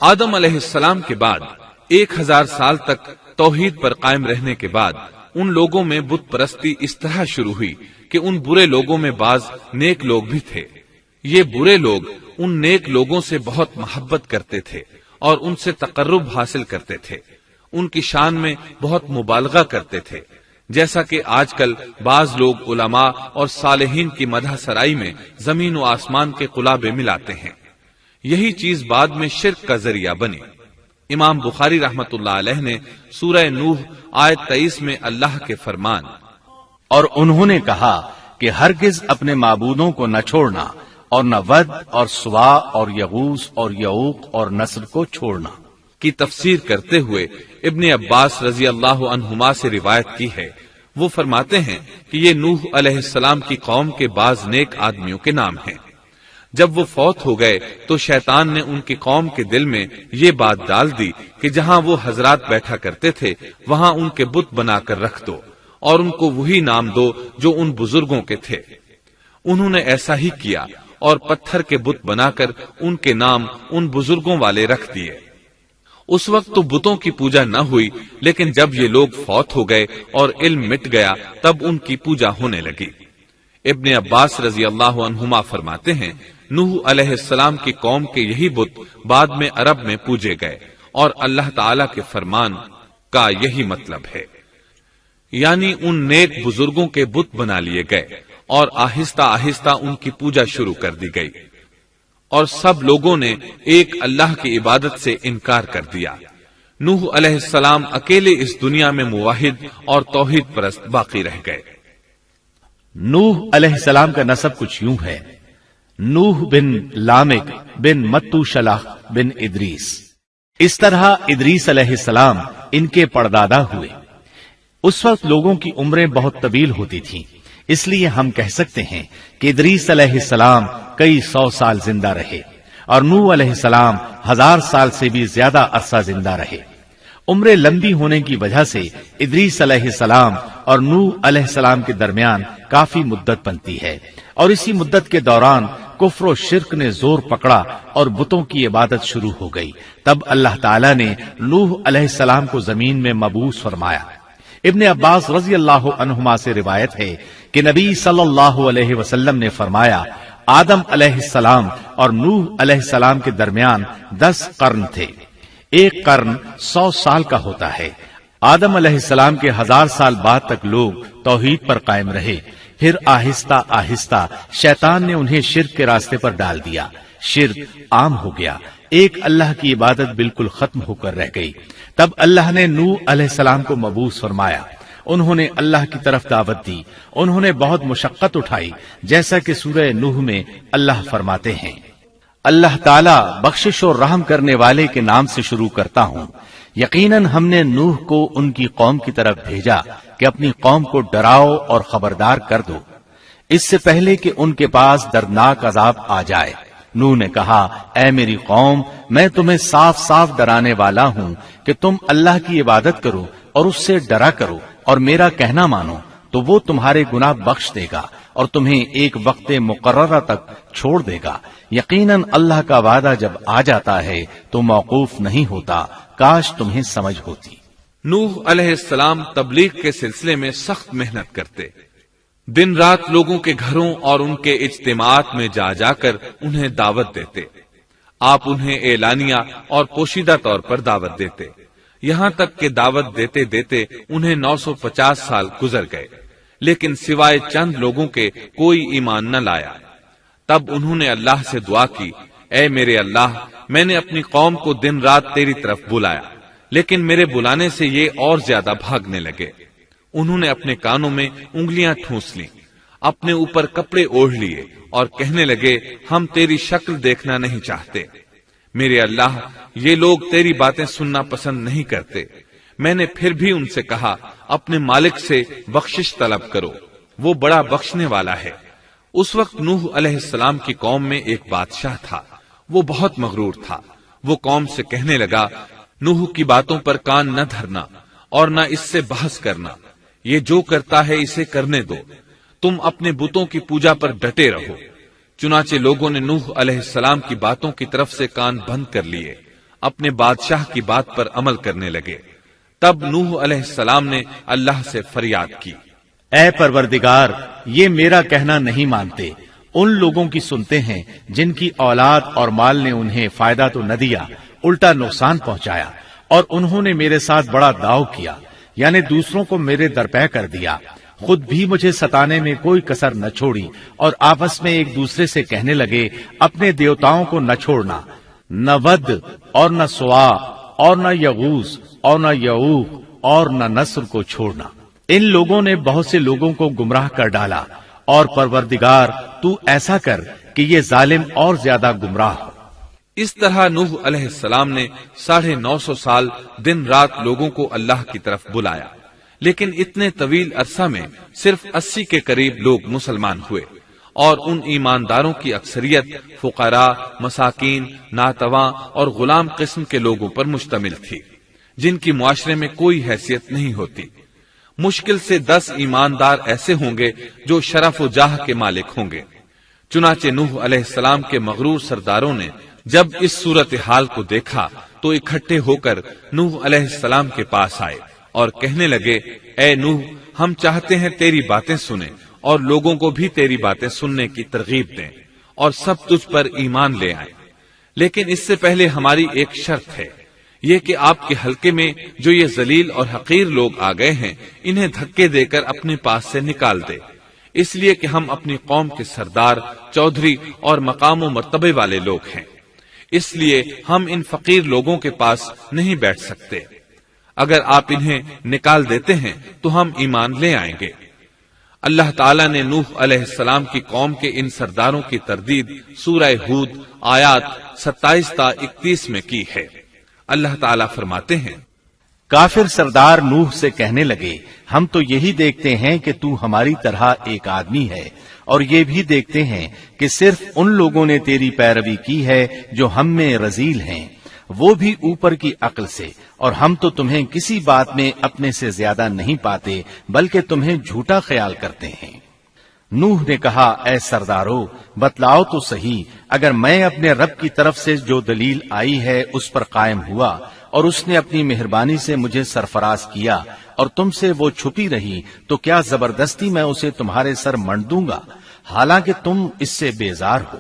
آدم علیہ السلام کے بعد 1000 سال تک توحید پر قائم رہنے کے بعد ان لوگوں میں بت پرستی اس طرح شروع ہوئی کہ ان برے لوگوں میں بعض نیک لوگ بھی تھے۔ یہ برے لوگ ان نیک لوگوں سے بہت محبت کرتے تھے اور ان سے تقرب حاصل کرتے تھے، ان کی شان میں بہت مبالغہ کرتے تھے، جیسا کہ آج کل بعض لوگ علماء اور صالحین کی مدح سرائی میں زمین و آسمان کے قلابے ملاتے ہیں۔ یہی چیز بعد میں شرک کا ذریعہ بنی۔ امام بخاری رحمت اللہ علیہ نے سورہ نوح آیت 23 میں اللہ کے فرمان اور انہوں نے کہا کہ ہرگز اپنے معبودوں کو نہ چھوڑنا اور نہ ود اور سوا اور یغوث اور یعوق اور نصر کو چھوڑنا کی تفسیر کرتے ہوئے ابن عباس رضی اللہ عنہما سے روایت کی ہے۔ وہ فرماتے ہیں کہ یہ نوح علیہ السلام کی قوم کے بعض نیک آدمیوں کے نام ہیں۔ جب وہ فوت ہو گئے تو شیطان نے ان کی قوم کے دل میں یہ بات ڈال دی کہ جہاں وہ حضرات بیٹھا کرتے تھے وہاں ان کے بت بنا کر رکھ دو اور ان کو وہی نام دو جو ان بزرگوں کے تھے۔ انہوں نے ایسا ہی کیا اور پتھر کے بت بنا کر ان کے نام ان بزرگوں والے رکھ دیے۔ اس وقت تو بتوں کی پوجا نہ ہوئی، لیکن جب یہ لوگ فوت ہو گئے اور علم مٹ گیا تب ان کی پوجا ہونے لگی۔ ابن عباس رضی اللہ عنہما فرماتے ہیں نوح علیہ السلام کی قوم کے یہی بت بعد میں عرب میں پوجے گئے اور اللہ تعالی کے فرمان کا یہی مطلب ہے، یعنی ان نیک بزرگوں کے بت بنا لیے گئے اور آہستہ آہستہ ان کی پوجا شروع کر دی گئی اور سب لوگوں نے ایک اللہ کی عبادت سے انکار کر دیا۔ نوح علیہ السلام اکیلے اس دنیا میں موحد اور توحید پرست باقی رہ گئے۔ نوح علیہ السلام کا نسب کچھ یوں ہے: نوح بن لامک بن متو شلح بن ادریس۔ اس طرح ادریس علیہ السلام ان کے پردادا ہوئے۔ اس وقت لوگوں کی عمریں بہت طویل ہوتی تھیں، اس لیے ہم کہہ سکتے ہیں کہ ادریس علیہ السلام کئی 100 سال زندہ رہے اور نوح علیہ السلام 1000 سال سے بھی زیادہ عرصہ زندہ رہے۔ عمریں لمبی ہونے کی وجہ سے ادریس علیہ السلام اور نوح علیہ السلام کے درمیان کافی مدت بنتی ہے، اور اسی مدت کے دوران کفر و شرک نے زور پکڑا اور بتوں کی عبادت شروع ہو گئی۔ تب اللہ تعالی نے نوح علیہ السلام کو زمین میں مبعوث فرمایا۔ ابن عباس رضی اللہ عنہما سے روایت ہے کہ نبی صلی اللہ علیہ وسلم نے فرمایا آدم علیہ السلام اور نوح علیہ السلام کے درمیان 10 قرن تھے۔ ایک قرن 100 سال کا ہوتا ہے۔ آدم علیہ السلام کے 1000 سال بعد تک لوگ توحید پر قائم رہے، پھر آہستہ آہستہ شیطان نے انہیں شرک کے راستے پر ڈال دیا، شرک عام ہو گیا، ایک اللہ کی عبادت بالکل ختم ہو کر رہ گئی۔ تب اللہ نے نوح علیہ السلام کو مبعوث فرمایا، انہوں نے اللہ کی طرف دعوت دی، انہوں نے بہت مشقت اٹھائی، جیسا کہ سورہ نوح میں اللہ فرماتے ہیں اللہ تعالیٰ بخشش اور رحم کرنے والے کے نام سے شروع کرتا ہوں۔ یقیناً ہم نے نوح کو ان کی قوم کی طرف بھیجا کہ اپنی قوم کو ڈراؤ اور خبردار کر دو، اس سے پہلے کہ ان کے پاس دردناک عذاب آ جائے۔ نوح نے کہا اے میری قوم، میں تمہیں صاف صاف ڈرانے والا ہوں کہ تم اللہ کی عبادت کرو اور اس سے ڈرا کرو اور میرا کہنا مانو، تو وہ تمہارے گناہ بخش دے گا اور تمہیں ایک وقت مقررہ تک چھوڑ دے گا۔ یقیناً اللہ کا وعدہ جب آ جاتا ہے تو موقوف نہیں ہوتا، کاش تمہیں سمجھ ہوتی۔ نوح علیہ السلام تبلیغ کے سلسلے میں سخت محنت کرتے، دن رات لوگوں کے گھروں اور ان کے اجتماعات میں جا جا کر انہیں دعوت دیتے۔ آپ انہیں اعلانیہ اور پوشیدہ طور پر دعوت دیتے، یہاں تک کہ دعوت دیتے دیتے انہیں 950 سال گزر گئے، لیکن سوائے چند لوگوں کے کوئی ایمان نہ لایا۔ تب انہوں نے اللہ سے دعا کی اے میرے اللہ، میں نے اپنی قوم کو دن رات تیری طرف بلایا، لیکن میرے بلانے سے یہ اور زیادہ بھاگنے لگے۔ انہوں نے اپنے کانوں میں انگلیاں ٹھونس لیں، اپنے اوپر کپڑے اوڑھ لیے اور کہنے لگے ہم تیری شکل دیکھنا نہیں چاہتے۔ میرے اللہ، یہ لوگ تیری باتیں سننا پسند نہیں کرتے۔ میں نے پھر بھی ان سے کہا اپنے مالک سے بخشش طلب کرو، وہ بڑا بخشنے والا ہے۔ اس وقت نوح علیہ السلام کی قوم میں ایک بادشاہ تھا، وہ بہت مغرور تھا۔ وہ قوم سے کہنے لگا نوح کی باتوں پر کان نہ دھرنا اور نہ اس سے بحث کرنا، یہ جو کرتا ہے اسے کرنے دو، تم اپنے بتوں کی پوجا پر ڈٹے رہو۔ چنانچہ لوگوں نے نوح علیہ السلام کی باتوں کی طرف سے کان بند کر لیے۔ اپنے بادشاہ کی بات پر عمل کرنے لگے۔ تب نوح علیہ السلام نے اللہ سے فریاد کی، اے پروردگار، یہ میرا کہنا نہیں مانتے، ان لوگوں کی سنتے ہیں جن کی اولاد اور مال نے انہیں فائدہ تو نہ دیا، الٹا نقصان پہنچایا، اور انہوں نے میرے ساتھ بڑا داؤ کیا، یعنی دوسروں کو میرے درپے کر دیا، خود بھی مجھے ستانے میں کوئی کسر نہ چھوڑی، اور آپس میں ایک دوسرے سے کہنے لگے اپنے دیوتاؤں کو نہ چھوڑنا، نہ ود اور نہ سوا اور نہ یغوث اور نہ یعوق اور نہ نصر کو چھوڑنا۔ ان لوگوں نے بہت سے لوگوں کو گمراہ کر ڈالا، اور پروردگار تو ایسا کر کہ یہ ظالم اور زیادہ گمراہ ہو۔ اس طرح نوح علیہ السلام نے 950 سال دن رات لوگوں کو اللہ کی طرف بلایا، لیکن اتنے طویل عرصہ میں صرف 80 کے قریب لوگ مسلمان ہوئے، اور ان ایمانداروں کی اکثریت فقراء، مساکین، ناتواں اور غلام قسم کے لوگوں پر مشتمل تھی، جن کی معاشرے میں کوئی حیثیت نہیں ہوتی۔ مشکل سے 10 ایماندار ایسے ہوں گے جو شرف و جاہ کے مالک ہوں گے۔ چنانچہ نوح علیہ السلام کے مغرور سرداروں نے جب اس صورتحال کو دیکھا تو اکٹھے ہو کر نوح علیہ السلام کے پاس آئے اور کہنے لگے، اے نوح، ہم چاہتے ہیں تیری باتیں سنیں اور لوگوں کو بھی تیری باتیں سننے کی ترغیب دیں اور سب تجھ پر ایمان لے آئیں، لیکن اس سے پہلے ہماری ایک شرط ہے، یہ کہ آپ کے حلقے میں جو یہ ذلیل اور حقیر لوگ آ گئے ہیں انہیں دھکے دے کر اپنے پاس سے نکال دے، اس لیے کہ ہم اپنی قوم کے سردار، چودھری اور مقام و مرتبے والے لوگ ہیں، اس لیے ہم ان فقیر لوگوں کے پاس نہیں بیٹھ سکتے۔ اگر آپ انہیں نکال دیتے ہیں تو ہم ایمان لے آئیں گے۔ اللہ تعالیٰ نے نوح علیہ السلام کی قوم کے ان سرداروں کی تردید سورہ ہود آیات 27 تا 31 میں کی ہے۔ اللہ تعالیٰ فرماتے ہیں، کافر سردار نوح سے کہنے لگے ہم تو یہی دیکھتے ہیں کہ تو ہماری طرح ایک آدمی ہے، اور یہ بھی دیکھتے ہیں کہ صرف ان لوگوں نے تیری پیروی کی ہے جو ہم میں رذیل ہیں، وہ بھی اوپر کی عقل سے، اور ہم تو تمہیں کسی بات میں اپنے سے زیادہ نہیں پاتے بلکہ تمہیں جھوٹا خیال کرتے ہیں۔ نوح نے کہا، اے سردارو، بتلاؤ تو صحیح، اگر میں اپنے رب کی طرف سے جو دلیل آئی ہے اس پر قائم ہوا اور اس نے اپنی مہربانی سے مجھے سرفراز کیا اور تم سے وہ چھپی رہی تو کیا زبردستی میں اسے تمہارے سر منڈ دوں گا، حالانکہ تم اس سے بیزار ہو۔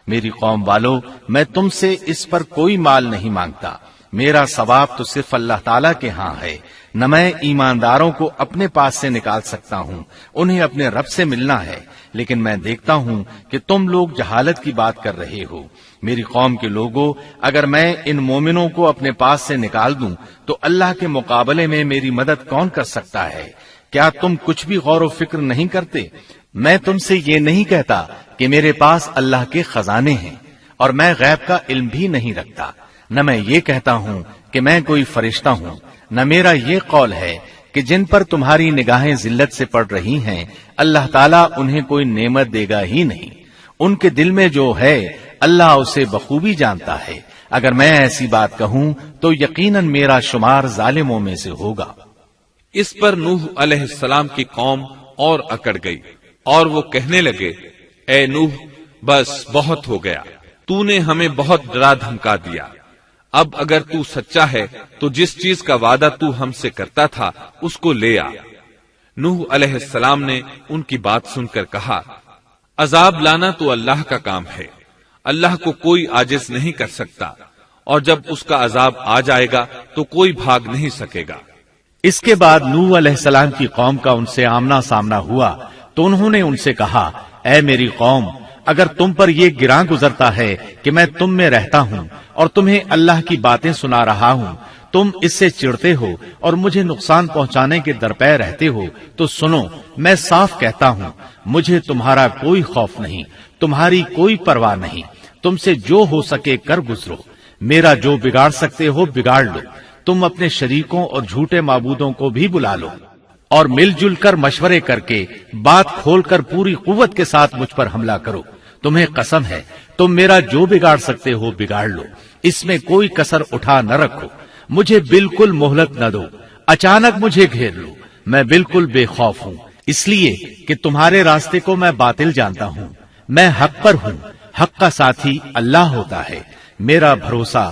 میری قوم والو، میں تم سے اس پر کوئی مال نہیں مانگتا، میرا ثواب تو صرف اللہ تعالیٰ کے ہاں ہے، نہ میں ایمانداروں کو اپنے پاس سے نکال سکتا ہوں، انہیں اپنے رب سے ملنا ہے، لیکن میں دیکھتا ہوں کہ تم لوگ جہالت کی بات کر رہے ہو۔ میری قوم کے لوگوں، اگر میں ان مومنوں کو اپنے پاس سے نکال دوں تو اللہ کے مقابلے میں میری مدد کون کر سکتا ہے؟ کیا تم کچھ بھی غور و فکر نہیں کرتے؟ میں تم سے یہ نہیں کہتا کہ میرے پاس اللہ کے خزانے ہیں اور میں غیب کا علم بھی نہیں رکھتا، نہ میں یہ کہتا ہوں کہ میں کوئی فرشتہ ہوں، نہ میرا یہ قول ہے کہ جن پر تمہاری نگاہیں ذلت سے پڑ رہی ہیں اللہ تعالیٰ انہیں کوئی نعمت دے گا ہی نہیں، ان کے دل میں جو ہے اللہ اسے بخوبی جانتا ہے۔ اگر میں ایسی بات کہوں تو یقیناً میرا شمار ظالموں میں سے ہوگا۔ اس پر نوح علیہ السلام کی قوم اور اکڑ گئی اور وہ کہنے لگے، اے نوح، بس بہت ہو گیا، تو نے ہمیں بہت ڈرا دھمکا دیا، اب اگر تو سچا ہے تو جس چیز کا وعدہ تو ہم سے کرتا تھا اس کو لے آ۔ نوح علیہ السلام نے ان کی بات سن کر کہا، عذاب لانا تو اللہ کا کام ہے، اللہ کو کوئی عاجز نہیں کر سکتا، اور جب اس کا عذاب آ جائے گا تو کوئی بھاگ نہیں سکے گا۔ اس کے بعد نوح علیہ السلام کی قوم کا ان سے آمنا سامنا ہوا تو انہوں نے ان سے کہا، اے میری قوم، اگر تم پر یہ گراں گزرتا ہے کہ میں تم میں رہتا ہوں اور تمہیں اللہ کی باتیں سنا رہا ہوں، تم اس سے چڑھتے ہو اور مجھے نقصان پہنچانے کے درپے رہتے ہو، تو سنو، میں صاف کہتا ہوں، مجھے تمہارا کوئی خوف نہیں، تمہاری کوئی پرواہ نہیں، تم سے جو ہو سکے کر گزرو، میرا جو بگاڑ سکتے ہو بگاڑ لو، تم اپنے شریکوں اور جھوٹے معبودوں کو بھی بلا لو اور مل جل کر مشورے کر کے بات کھول کر پوری قوت کے ساتھ مجھ پر حملہ کرو، تمہیں قسم ہے تم میرا جو بگاڑ سکتے ہو بگاڑ لو، اس میں کوئی کسر اٹھا نہ رکھو، مجھے بالکل مہلت نہ دو، اچانک مجھے گھیر لو، میں بالکل بے خوف ہوں، اس لیے کہ تمہارے راستے کو میں باطل جانتا ہوں، میں حق پر ہوں، حق کا ساتھی اللہ ہوتا ہے، میرا بھروسہ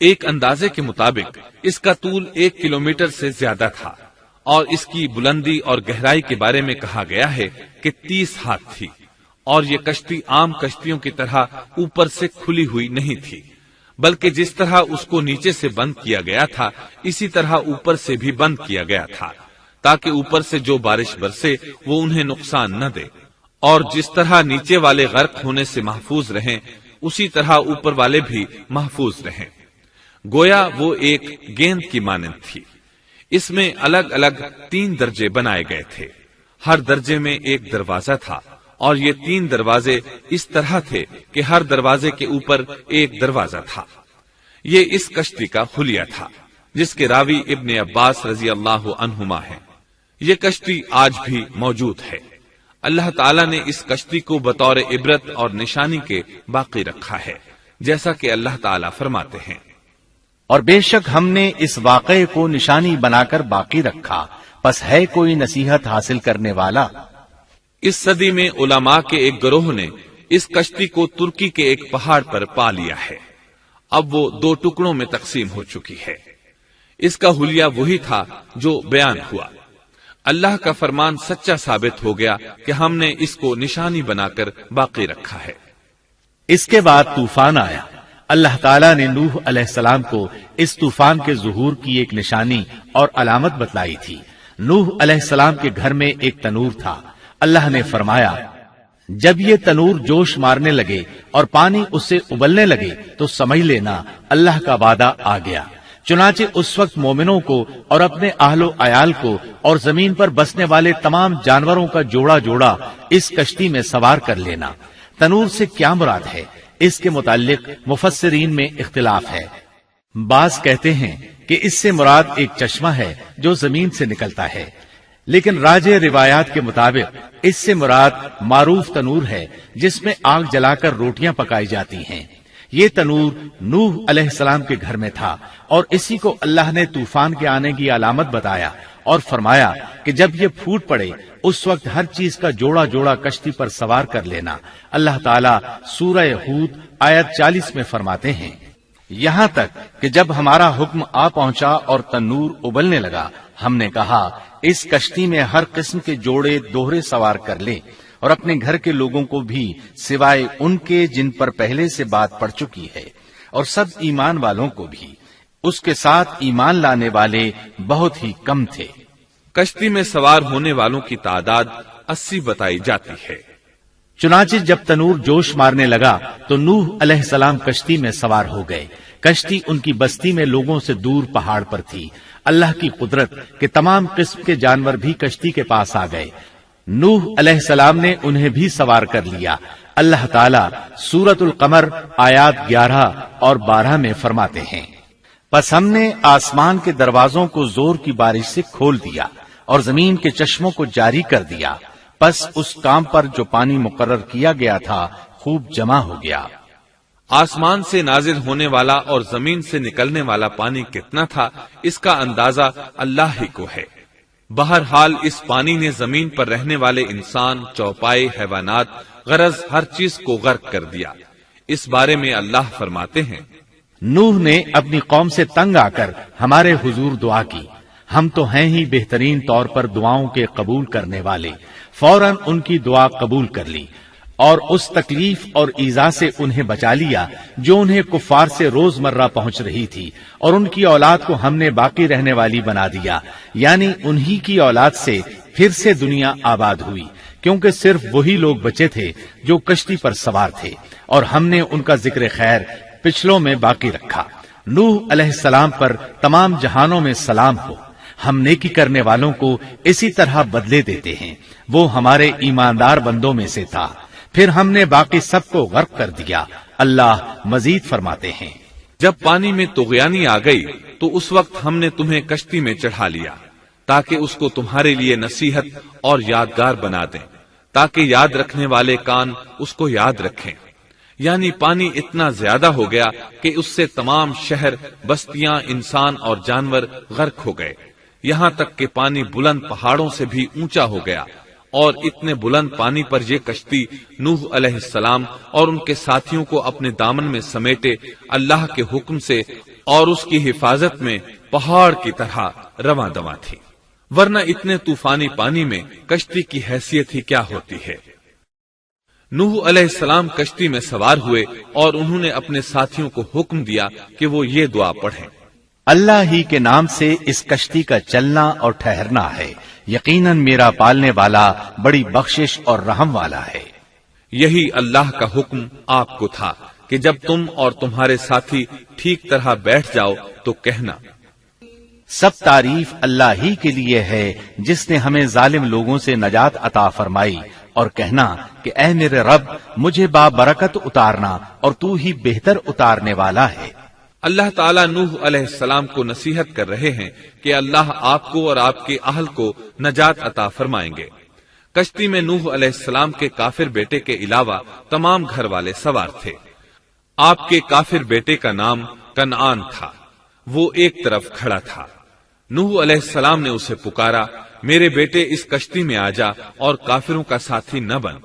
ایک اندازے کے مطابق اس کا طول 1 کلومیٹر سے زیادہ تھا اور اس کی بلندی اور گہرائی کے بارے میں کہا گیا ہے کہ 30 ہاتھ تھی، اور یہ کشتی عام کشتیوں کی طرح اوپر سے کھلی ہوئی نہیں تھی، بلکہ جس طرح اس کو نیچے سے بند کیا گیا تھا اسی طرح اوپر سے بھی بند کیا گیا تھا، تاکہ اوپر سے جو بارش برسے وہ انہیں نقصان نہ دے، اور جس طرح نیچے والے غرق ہونے سے محفوظ رہیں اسی طرح اوپر والے بھی محفوظ رہیں۔ گویا وہ ایک گیند کی مانند تھی۔ اس میں الگ الگ 3 درجے بنائے گئے تھے، ہر درجے میں ایک دروازہ تھا، اور یہ 3 دروازے اس طرح تھے کہ ہر دروازے کے اوپر ایک دروازہ تھا۔ یہ اس کشتی کا حلیہ تھا جس کے راوی ابن عباس رضی اللہ عنہما ہیں۔ یہ کشتی آج بھی موجود ہے۔ اللہ تعالیٰ نے اس کشتی کو بطور عبرت اور نشانی کے باقی رکھا ہے، جیسا کہ اللہ تعالیٰ فرماتے ہیں، اور بے شک ہم نے اس واقعے کو نشانی بنا کر باقی رکھا، پس ہے کوئی نصیحت حاصل کرنے والا۔ اس صدی میں علماء کے ایک گروہ نے اس کشتی کو ترکی کے ایک پہاڑ پر پا لیا ہے۔ اب وہ 2 ٹکڑوں میں تقسیم ہو چکی ہے۔ اس کا حلیہ وہی تھا جو بیان ہوا۔ اللہ کا فرمان سچا ثابت ہو گیا کہ ہم نے اس کو نشانی بنا کر باقی رکھا ہے۔ اس کے بعد طوفان آیا۔ اللہ تعالیٰ نے نوح علیہ السلام کو اس طوفان کے ظہور کی ایک نشانی اور علامت بتلائی تھی۔ نوح علیہ السلام کے گھر میں ایک تنور تھا۔ اللہ نے فرمایا، جب یہ تنور جوش مارنے لگے اور پانی اس سے ابلنے لگے تو سمجھ لینا اللہ کا وعدہ آ گیا۔ چنانچہ اس وقت مومنوں کو اور اپنے اہل و عیال کو اور زمین پر بسنے والے تمام جانوروں کا جوڑا جوڑا اس کشتی میں سوار کر لینا۔ تنور سے کیا مراد ہے، اس کے متعلق مفسرین میں اختلاف ہے۔ بعض کہتے ہیں کہ اس سے مراد ایک چشمہ ہے جو زمین سے نکلتا ہے، لیکن راجح روایات کے مطابق اس سے مراد معروف تنور ہے جس میں آگ جلا کر روٹیاں پکائی جاتی ہیں۔ یہ تنور نوح علیہ السلام کے گھر میں تھا، اور اسی کو اللہ نے طوفان کے آنے کی علامت بتایا اور فرمایا کہ جب یہ پھوٹ پڑے اس وقت ہر چیز کا جوڑا جوڑا کشتی پر سوار کر لینا۔ اللہ تعالیٰ سورہ ہود آیت 40 میں فرماتے ہیں، یہاں تک کہ جب ہمارا حکم آ پہنچا اور تنور ابلنے لگا، ہم نے کہا اس کشتی میں ہر قسم کے جوڑے دوہرے سوار کر لے، اور اپنے گھر کے لوگوں کو بھی سوائے ان کے جن پر پہلے سے بات پڑ چکی ہے، اور سب ایمان والوں کو بھی۔ اس کے ساتھ ایمان لانے والے بہت ہی کم تھے۔ کشتی میں سوار ہونے والوں کی تعداد 80 بتائی جاتی ہے۔ چنانچہ جب تنور جوش مارنے لگا تو نوح علیہ السلام کشتی میں سوار ہو گئے۔ کشتی ان کی بستی میں لوگوں سے دور پہاڑ پر تھی۔ اللہ کی قدرت کہ تمام قسم کے جانور بھی کشتی کے پاس آ گئے۔ نوح علیہ السلام نے انہیں بھی سوار کر لیا۔ اللہ تعالیٰ سورۃ القمر آیات 11 اور 12 میں فرماتے ہیں، پس ہم نے آسمان کے دروازوں کو زور کی بارش سے کھول دیا اور زمین کے چشموں کو جاری کر دیا، پس اس کام پر جو پانی مقرر کیا گیا تھا خوب جمع ہو گیا۔ آسمان سے نازل ہونے والا اور زمین سے نکلنے والا پانی کتنا تھا، اس کا اندازہ اللہ ہی کو ہے۔ بہرحال اس پانی نے زمین پر رہنے والے انسان، چوپائے، حیوانات، غرض ہر چیز کو غرق کر دیا۔ اس بارے میں اللہ فرماتے ہیں، نوح نے اپنی قوم سے تنگ آ کر ہمارے حضور دعا کی، ہم تو ہیں ہی بہترین طور پر دعاؤں کے قبول کرنے والے۔ فوراً ان کی دعا قبول کر لی اور اس تکلیف اور ایذا سے انہیں بچا لیا جو انہیں کفار سے روز مرہ پہنچ رہی تھی، اور ان کی اولاد کو ہم نے باقی رہنے والی بنا دیا، یعنی انہی کی اولاد سے پھر سے دنیا آباد ہوئی، کیونکہ صرف وہی لوگ بچے تھے جو کشتی پر سوار تھے، اور ہم نے ان کا ذکر خیر پچھلوں میں باقی رکھا۔ نوح علیہ السلام پر تمام جہانوں میں سلام ہو۔ ہم نیکی کرنے والوں کو اسی طرح بدلے دیتے ہیں، وہ ہمارے ایماندار بندوں میں سے تھا، پھر ہم نے باقی سب کو غرق کر دیا۔ اللہ مزید فرماتے ہیں، جب پانی میں طغیانی آ گئی تو اس وقت ہم نے تمہیں کشتی میں چڑھا لیا تاکہ اس کو تمہارے لیے نصیحت اور یادگار بنا دیں، تاکہ یاد رکھنے والے کان اس کو یاد رکھیں۔ یعنی پانی اتنا زیادہ ہو گیا کہ اس سے تمام شہر، بستیاں، انسان اور جانور غرق ہو گئے، یہاں تک کہ پانی بلند پہاڑوں سے بھی اونچا ہو گیا، اور اتنے بلند پانی پر یہ کشتی نوح علیہ السلام اور ان کے ساتھیوں کو اپنے دامن میں سمیٹے اللہ کے حکم سے اور اس کی حفاظت میں پہاڑ کی طرح رواں دواں تھی، ورنہ اتنے طوفانی پانی میں کشتی کی حیثیت ہی کیا ہوتی ہے۔ نوح علیہ السلام کشتی میں سوار ہوئے اور انہوں نے اپنے ساتھیوں کو حکم دیا کہ وہ یہ دعا پڑھیں، اللہ ہی کے نام سے اس کشتی کا چلنا اور ٹھہرنا ہے، یقیناً میرا پالنے والا بڑی بخشش اور رحم والا ہے۔ یہی اللہ کا حکم آپ کو تھا کہ جب تم اور تمہارے ساتھی ٹھیک طرح بیٹھ جاؤ تو کہنا، سب تعریف اللہ ہی کے لیے ہے جس نے ہمیں ظالم لوگوں سے نجات عطا فرمائی، اور کہنا کہ اے میرے رب مجھے بابرکت اتارنا اور تو ہی بہتر اتارنے والا ہے۔ اللہ تعالیٰ نوح علیہ السلام کو نصیحت کر رہے ہیں کہ اللہ آپ کو اور آپ کے اہل کو نجات عطا فرمائیں گے۔ کشتی میں نوح علیہ السلام کے کافر بیٹے کے علاوہ تمام گھر والے سوار تھے۔ آپ کے کافر بیٹے کا نام کنعان تھا، وہ ایک طرف کھڑا تھا۔ نوح علیہ السلام نے اسے پکارا، میرے بیٹے اس کشتی میں آ جا اور کافروں کا ساتھی نہ بن،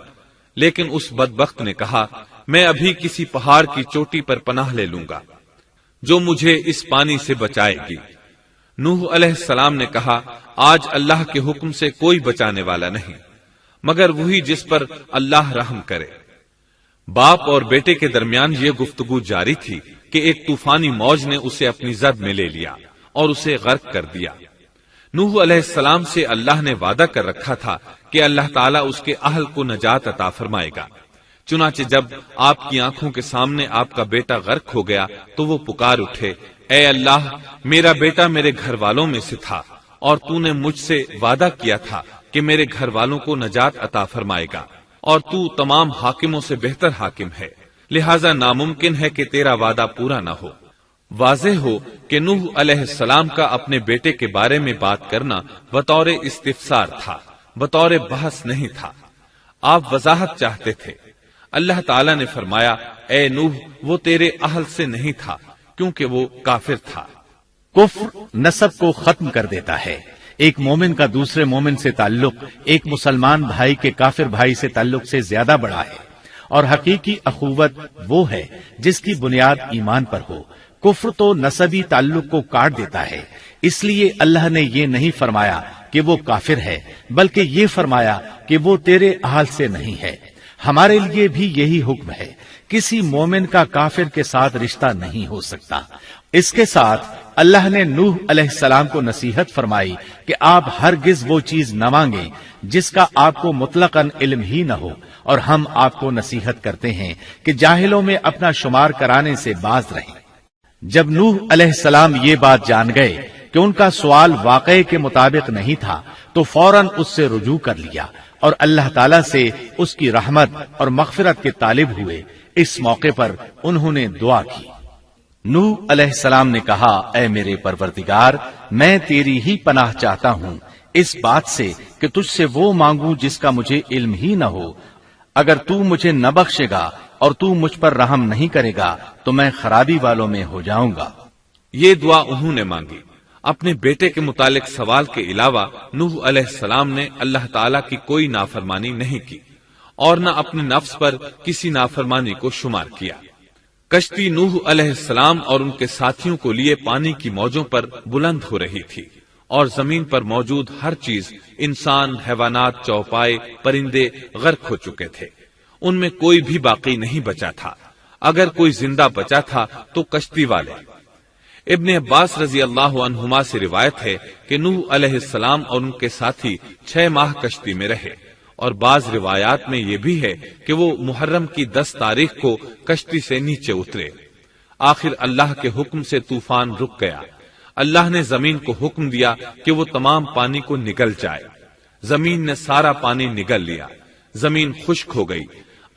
لیکن اس بدبخت نے کہا، میں ابھی کسی پہاڑ کی چوٹی پر پناہ لے لوں گا جو مجھے اس پانی سے بچائے گی۔ نوح علیہ السلام نے کہا، آج اللہ کے حکم سے کوئی بچانے والا نہیں مگر وہی جس پر اللہ رحم کرے۔ باپ اور بیٹے کے درمیان یہ گفتگو جاری تھی کہ ایک طوفانی موج نے اسے اپنی زد میں لے لیا اور اسے غرق کر دیا۔ نوح علیہ السلام سے اللہ نے وعدہ کر رکھا تھا کہ اللہ تعالیٰ اس کے اہل کو نجات عطا فرمائے گا۔ چنانچہ جب آپ کی آنکھوں کے سامنے آپ کا بیٹا غرق ہو گیا تو وہ پکار اٹھے، اے اللہ، میرا بیٹا میرے گھر والوں میں سے تھا اور تو نے مجھ سے وعدہ کیا تھا کہ میرے گھر والوں کو نجات عطا فرمائے گا، اور تو تمام حاکموں سے بہتر حاکم ہے، لہذا ناممکن ہے کہ تیرا وعدہ پورا نہ ہو۔ واضح ہو کہ نوح علیہ السلام کا اپنے بیٹے کے بارے میں بات کرنا بطور استفسار تھا، بطور بحث نہیں تھا۔ آپ وضاحت چاہتے تھے۔ اللہ تعالیٰ نے فرمایا، اے نوح، وہ تیرے اہل سے نہیں تھا کیونکہ وہ کافر تھا۔ کفر نسب کو ختم کر دیتا ہے۔ ایک مومن کا دوسرے مومن سے تعلق ایک مسلمان بھائی کے کافر بھائی سے تعلق سے زیادہ بڑا ہے، اور حقیقی اخوت وہ ہے جس کی بنیاد ایمان پر ہو۔ کفر تو نسبی تعلق کو کاٹ دیتا ہے، اس لیے اللہ نے یہ نہیں فرمایا کہ وہ کافر ہے، بلکہ یہ فرمایا کہ وہ تیرے اہل سے نہیں ہے۔ ہمارے لیے بھی یہی حکم ہے، کسی مومن کا کافر کے ساتھ رشتہ نہیں ہو سکتا۔ اس کے ساتھ اللہ نے نوح علیہ السلام کو نصیحت فرمائی کہ آپ ہرگز وہ چیز نہ مانگیں جس کا آپ کو مطلقاً علم ہی نہ ہو، اور ہم آپ کو نصیحت کرتے ہیں کہ جاہلوں میں اپنا شمار کرانے سے باز رہیں۔ جب نوح علیہ السلام یہ بات جان گئے کہ ان کا سوال واقعے کے مطابق نہیں تھا تو فوراً اس سے رجوع کر لیا اور اللہ تعالیٰ سے اس کی رحمت اور مغفرت کے طالب ہوئے۔ اس موقع پر انہوں نے دعا کی۔ نوح علیہ السلام نے کہا، اے میرے پروردگار، میں تیری ہی پناہ چاہتا ہوں اس بات سے کہ تجھ سے وہ مانگوں جس کا مجھے علم ہی نہ ہو۔ اگر تو مجھے نہ بخشے گا اور تو مجھ پر رحم نہیں کرے گا تو میں خرابی والوں میں ہو جاؤں گا۔ یہ دعا انہوں نے مانگی۔ اپنے بیٹے کے متعلق سوال کے علاوہ نوح علیہ السلام نے اللہ تعالیٰ کی کوئی نافرمانی نہیں کی اور نہ اپنے نفس پر کسی نافرمانی کو شمار کیا۔ کشتی نوح علیہ السلام اور ان کے ساتھیوں کو لیے پانی کی موجوں پر بلند ہو رہی تھی، اور زمین پر موجود ہر چیز، انسان، حیوانات، چوپائے، پرندے غرق ہو چکے تھے۔ ان میں کوئی بھی باقی نہیں بچا تھا۔ اگر کوئی زندہ بچا تھا تو کشتی والے۔ ابن عباس رضی اللہ عنہما سے روایت ہے کہ نوح علیہ السلام اور ان کے ساتھی 6 ماہ کشتی میں رہے، اور بعض روایات میں یہ بھی ہے کہ وہ محرم کی 10 تاریخ کو کشتی سے نیچے اترے۔ آخر اللہ کے حکم سے طوفان رک گیا۔ اللہ نے زمین کو حکم دیا کہ وہ تمام پانی کو نگل جائے۔ زمین نے سارا پانی نگل لیا، زمین خشک ہو گئی۔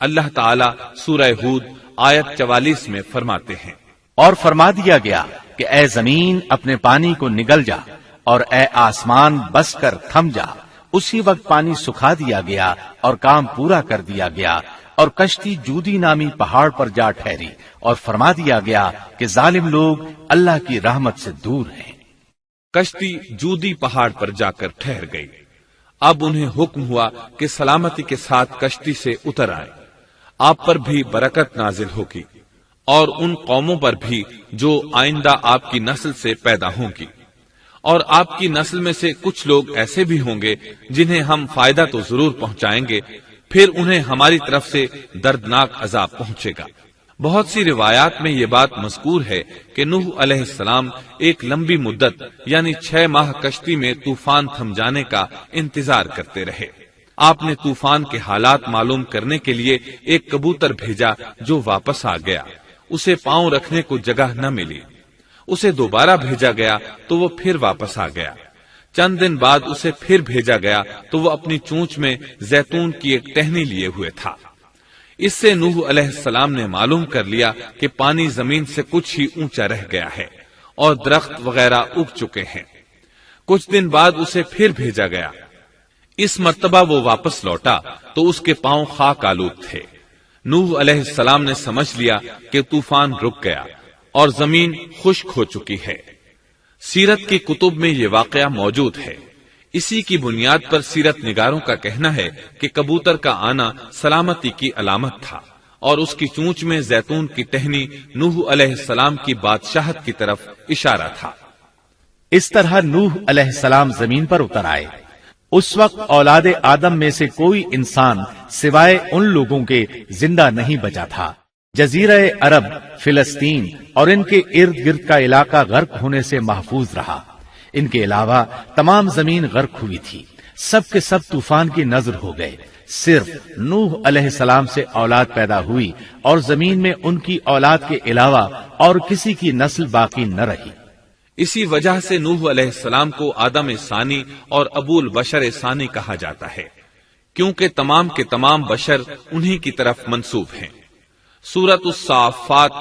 اللہ تعالیٰ سورہ ہود آیت 44 میں فرماتے ہیں، اور فرما دیا گیا کہ اے زمین اپنے پانی کو نگل جا، اور اے آسمان بس کر تھم جا۔ اسی وقت پانی سکھا دیا گیا اور کام پورا کر دیا گیا، اور کشتی جودی نامی پہاڑ پر جا ٹھہری، اور فرما دیا گیا کہ ظالم لوگ اللہ کی رحمت سے دور ہیں۔ کشتی جودی پہاڑ پر جا کر ٹھہر گئی۔ اب انہیں حکم ہوا کہ سلامتی کے ساتھ کشتی سے اتر آئے، آپ پر بھی برکت نازل ہوگی۔ اور ان قوموں پر بھی جو آئندہ آپ کی نسل سے پیدا ہوں گی، اور آپ کی نسل میں سے کچھ لوگ ایسے بھی ہوں گے جنہیں ہم فائدہ تو ضرور پہنچائیں گے، پھر انہیں ہماری طرف سے دردناک عذاب پہنچے گا۔ بہت سی روایات میں یہ بات مذکور ہے کہ نوح علیہ السلام ایک لمبی مدت یعنی 6 ماہ کشتی میں طوفان تھم جانے کا انتظار کرتے رہے۔ آپ نے طوفان کے حالات معلوم کرنے کے لیے ایک کبوتر بھیجا جو واپس آ گیا، اسے پاؤں رکھنے کو جگہ نہ ملی۔ اسے دوبارہ بھیجا گیا تو وہ پھر واپس آ گیا۔ چند دن بعد اسے پھر بھیجا گیا تو وہ اپنی چونچ میں زیتون کی ایک ٹہنی لیے ہوئے تھا۔ اس سے نوح علیہ السلام نے معلوم کر لیا کہ پانی زمین سے کچھ ہی اونچا رہ گیا ہے اور درخت وغیرہ اگ چکے ہیں۔ کچھ دن بعد اسے پھر بھیجا گیا۔ اس مرتبہ وہ واپس لوٹا تو اس کے پاؤں خاک آلود تھے۔ نوح علیہ السلام نے سمجھ لیا کہ طوفان رک گیا اور زمین خشک ہو چکی ہے۔ سیرت کی کتب میں یہ واقعہ موجود ہے۔ اسی کی بنیاد پر سیرت نگاروں کا کہنا ہے کہ کبوتر کا آنا سلامتی کی علامت تھا اور اس کی چونچ میں زیتون کی ٹہنی نوح علیہ السلام کی بادشاہت کی طرف اشارہ تھا۔ اس طرح نوح علیہ السلام زمین پر اتر آئے۔ اس وقت اولاد آدم میں سے کوئی انسان سوائے ان لوگوں کے زندہ نہیں بچا تھا۔ جزیرہ عرب، فلسطین اور ان کے ارد گرد کا علاقہ غرق ہونے سے محفوظ رہا۔ ان کے علاوہ تمام زمین غرق ہوئی تھی۔ سب کے سب طوفان کی نظر ہو گئے۔ صرف نوح علیہ السلام سے اولاد پیدا ہوئی اور زمین میں ان کی اولاد کے علاوہ اور کسی کی نسل باقی نہ رہی۔ اسی وجہ سے نوح علیہ السلام کو آدم ثانی اور ابو البشر ثانی کہا جاتا ہے، کیونکہ تمام کے تمام بشر انہی کی طرف منسوب ہیں۔ سورۃ الصافات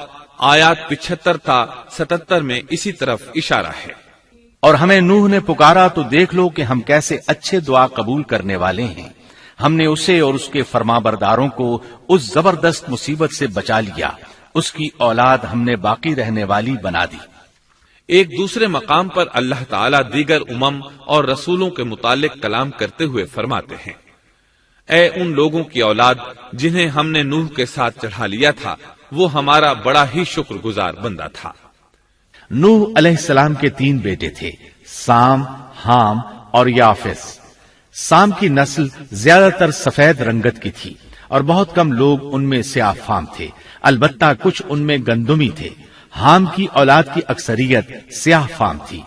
آیات 75 تا 77 میں اسی طرف اشارہ ہے۔ اور ہمیں نوح نے پکارا تو دیکھ لو کہ ہم کیسے اچھے دعا قبول کرنے والے ہیں۔ ہم نے اسے اور اس کے فرمانبرداروں کو اس زبردست مصیبت سے بچا لیا۔ اس کی اولاد ہم نے باقی رہنے والی بنا دی۔ ایک دوسرے مقام پر اللہ تعالیٰ دیگر امم اور رسولوں کے متعلق کلام کرتے ہوئے فرماتے ہیں، اے ان لوگوں کی اولاد جنہیں ہم نے نوح کے ساتھ چڑھا لیا تھا، وہ ہمارا بڑا ہی شکر گزار بندہ تھا۔ نوح علیہ السلام کے 3 بیٹے تھے، سام، حام اور یافس۔ سام کی نسل زیادہ تر سفید رنگت کی تھی اور بہت کم لوگ ان میں سیاہ فام تھے، البتہ کچھ ان میں گندمی تھے۔ حام کی اولاد کی اکثریت سیاہ فام تھی،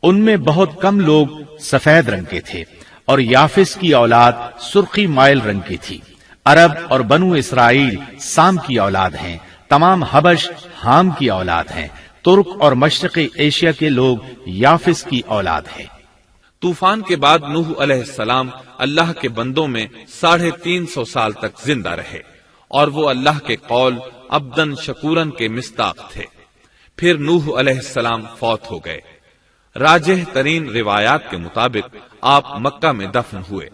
ان میں بہت کم لوگ سفید رنگ کے تھے، اور یافس کی اولاد سرخی مائل رنگ کی تھی۔ عرب اور بنو اسرائیل سام کی اولاد ہیں، تمام حبش حام کی اولاد ہیں، ترک اور مشرقی ایشیا کے لوگ یافس کی اولاد ہیں۔ طوفان کے بعد نوح علیہ السلام اللہ کے بندوں میں 350 سال تک زندہ رہے، اور وہ اللہ کے قول عبدن شکورن کے مصداق تھے۔ پھر نوح علیہ السلام فوت ہو گئے۔ راجح ترین روایات کے مطابق آپ مکہ میں دفن ہوئے۔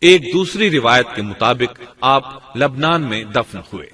ایک دوسری روایت کے مطابق آپ لبنان میں دفن ہوئے۔